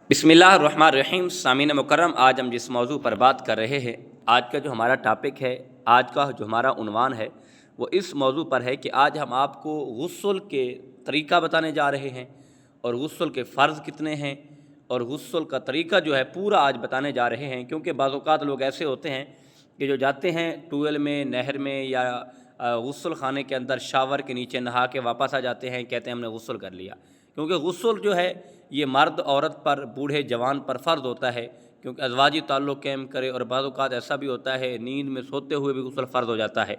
बिस्मिल्लाहिर्रहमानिर्रहीम। सामीन मुकर्रम, आज हम जिस मौजू पर बात कर रहे हैं, आज का जो हमारा टॉपिक है, आज का जो हमारा उन्वान है, वो इस मौजू पर है कि आज हम आपको गुस्ल के तरीक़ा बताने जा रहे हैं और गुस्ल के फ़र्ज़ कितने हैं और गुस्ल का तरीक़ा जो है पूरा आज बताने जा रहे हैं। क्योंकि बाज़ औक़ात लोग ऐसे होते हैं कि जो जाते हैं ट्यूबवेल में, नहर में या गुस्ल खाने के अंदर शावर के नीचे नहा के वापस आ जाते हैं, कहते हैं हमने गुस्ल कर लिया। क्योंकि गुस्ल जो है ये मर्द औरत पर, बूढ़े जवान पर फ़र्ज़ होता है, क्योंकि अज़वाजी ताल्लुक़ कायम करे। और बाज़ औक़ात ऐसा भी होता है नींद में सोते हुए भी गुस्ल फ़र्ज़ हो जाता है।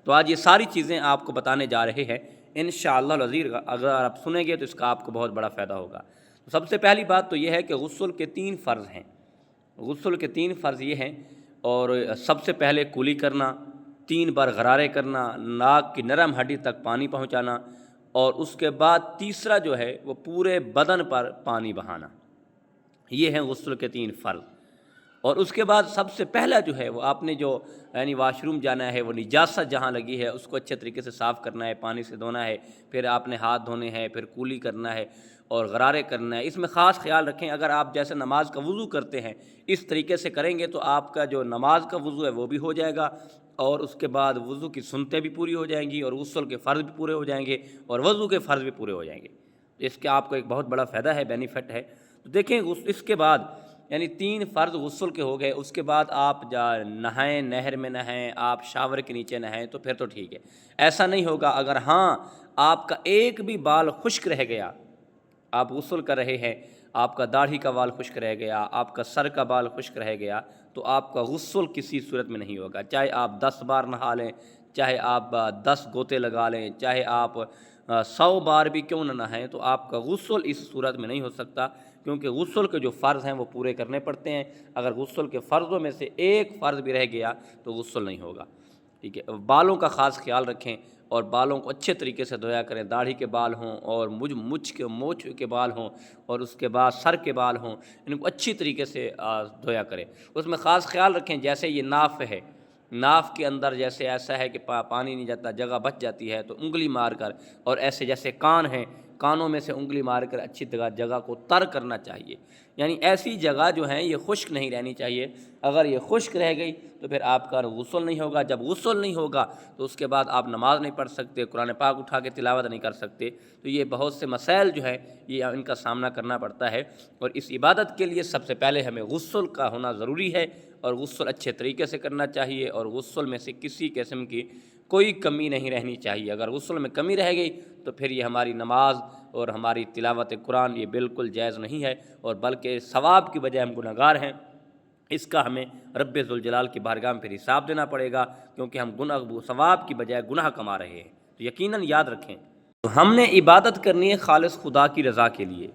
तो आज ये सारी चीज़ें आपको बताने जा रहे हैं इंशाअल्लाह अज़ीज़। अगर आप सुनेंगे तो इसका आपको बहुत बड़ा फ़ायदा होगा। तो सबसे पहली बात तो ये है कि गुस्ल के 3 फ़र्ज़ हैं। गुस्ल के 3 फ़र्ज़ ये हैं, और सबसे पहले कुली करना, 3 बार गरारे करना, नाक की नरम हड्डी तक पानी पहुँचाना, और उसके बाद तीसरा जो है वो पूरे बदन पर पानी बहाना। ये हैं गुस्ल के 3 फ़र्ज़। और उसके बाद सबसे पहला जो है वो आपने जो यानी वाशरूम जाना है, वो निजासत जहाँ लगी है उसको अच्छे तरीके से साफ़ करना है, पानी से धोना है, फिर आपने हाथ धोने हैं, फिर कुली करना है और गरारे करना है। इसमें ख़ास ख्याल रखें, अगर आप जैसे नमाज का वज़ू करते हैं इस तरीके से करेंगे तो आपका जो नमाज का वज़ू है वो भी हो जाएगा, और उसके बाद वज़ू की सुन्नतें भी पूरी हो जाएंगी, और गुस्ल के फ़र्ज़ भी पूरे हो जाएंगे, और वज़ू के फ़र्ज़ भी पूरे हो जाएंगे। इसके आपको एक बहुत बड़ा फ़ायदा है, बेनिफिट है। तो देखें, इसके बाद यानी 3 फ़र्ज़ गुस्ल के हो गए। उसके बाद आप नहाएं, नहर में नहाएं, आप शावर के नीचे नहाएं तो फिर तो ठीक है। ऐसा नहीं होगा अगर हाँ आपका एक भी बाल खुश्क रह गया, आप गुस्ल कर रहे हैं, आपका दाढ़ी का बाल खुश्क रह गया, आपका सर का बाल खुश्क रह गया, तो आपका गुस्ल किसी सूरत में नहीं होगा। चाहे आप 10 बार नहा लें, चाहे आप 10 गोते लगा लें, चाहे आप 100 बार भी क्यों न नहाएं, तो आपका गुस्ल इस सूरत में नहीं हो सकता। क्योंकि गुस्ल के जो फ़र्ज़ हैं वो पूरे करने पड़ते हैं। अगर गुस्ल के फ़र्ज़ों में से एक फ़र्ज़ भी रह गया तो गुस्ल नहीं होगा। ठीक है। बालों का ख़ास ख्याल रखें और बालों को अच्छे तरीके से धोया करें। दाढ़ी के बाल हों और मूंछ के बाल हों, और उसके बाद सर के बाल हों, इनको अच्छी तरीके से धोया करें। उसमें ख़ास ख्याल रखें, जैसे ये नाफ़ है, नाफ़ के अंदर जैसे ऐसा है कि पानी नहीं जाता, जगह बच जाती है, तो उंगली मार कर, और ऐसे जैसे कान हैं, कानों में से उंगली मार कर अच्छी जगह को तर करना चाहिए। यानी ऐसी जगह जो है ये खुश्क नहीं रहनी चाहिए। अगर ये खुश्क रह गई तो फिर आपका गुस्ल नहीं होगा। जब गुस्ल नहीं होगा तो उसके बाद आप नमाज़ नहीं पढ़ सकते, कुरान पाक उठा के तिलावत नहीं कर सकते। तो ये बहुत से मसाइल जो है ये इनका सामना करना पड़ता है, और इस इबादत के लिए सबसे पहले हमें गुस्ल का होना ज़रूरी है, और गुस्ल अच्छे तरीके से करना चाहिए, और गुस्ल में से किसी किस्म की कोई कमी नहीं रहनी चाहिए। अगर गुस्ल में कमी रह गई तो फिर ये हमारी नमाज और हमारी तिलावत कुरान ये बिल्कुल जायज़ नहीं है, और बल्कि सवाब की बजाय हम गुनहगार हैं। इसका हमें रब्बे ज़ुल जलाल की बारगाह में फिर हिसाब देना पड़ेगा, क्योंकि हम सवाब की बजाय गुनाह कमा रहे हैं। तो यकीनन याद रखें, तो हमने इबादत करनी है खालिस खुदा की रज़ा के लिए।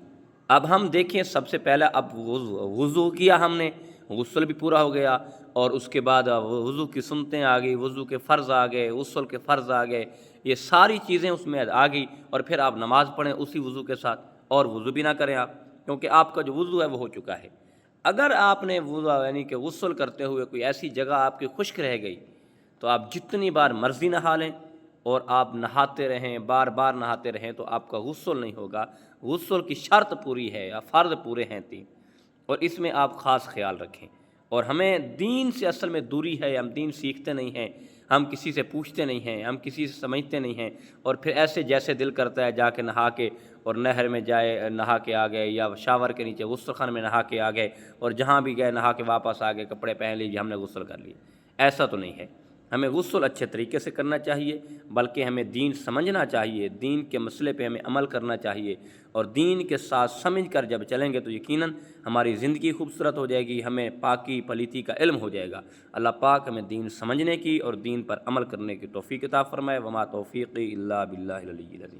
अब हम देखें, सबसे पहला अब वज़ू किया हमने, गुस्ल भी पूरा हो गया, और उसके बाद वज़ू की सुन्नतें आ गई, वज़ू के फ़र्ज़ आ गए, गुस्ल के फ़र्ज़ आ गए, ये सारी चीज़ें उसमें आ गई। और फिर आप नमाज़ पढ़ें उसी वज़ू के साथ, और वज़ू भी ना करें आप, क्योंकि आपका जो वज़ू है वो हो चुका है। अगर आपने वज़ू यानी कि गुस्ल करते हुए कोई ऐसी जगह आपकी खुश्क रह गई, तो आप जितनी बार मर्ज़ी नहा लें, और आप नहाते रहें, बार बार नहाते रहें, तो आपका गुस्ल नहीं होगा। गुस्ल की शर्त पूरी है या फ़र्ज़ पूरे हैं 3, और इसमें आप ख़ास ख्याल रखें। और हमें दीन से असल में दूरी है, हम दीन सीखते नहीं हैं, हम किसी से पूछते नहीं हैं, हम किसी से समझते नहीं हैं, और फिर ऐसे जैसे दिल करता है जाके नहा के और नहर में जाए नहा के आ गए, या शावर के नीचे गुस्ल खाने में नहा के आ गए, और जहाँ भी गए नहा के वापस आ गए, कपड़े पहन लीजिए, हमने गुस्ल कर लिया। ऐसा तो नहीं है। हमें गुस्ल अच्छे तरीके से करना चाहिए, बल्कि हमें दीन समझना चाहिए, दीन के मसले पे हमें अमल करना चाहिए, और दीन के साथ समझ कर जब चलेंगे तो यकीनन हमारी ज़िंदगी खूबसूरत हो जाएगी, हमें पाकी पलीती का इल्म हो जाएगा। अल्लाह पाक हमें दीन समझने की और दीन पर अमल करने की तौफ़ीक़ अता फ़रमाए। वमा तौफ़ीक़ी इल्ला बिल्लाहिल अलिय्यिल अज़ीम।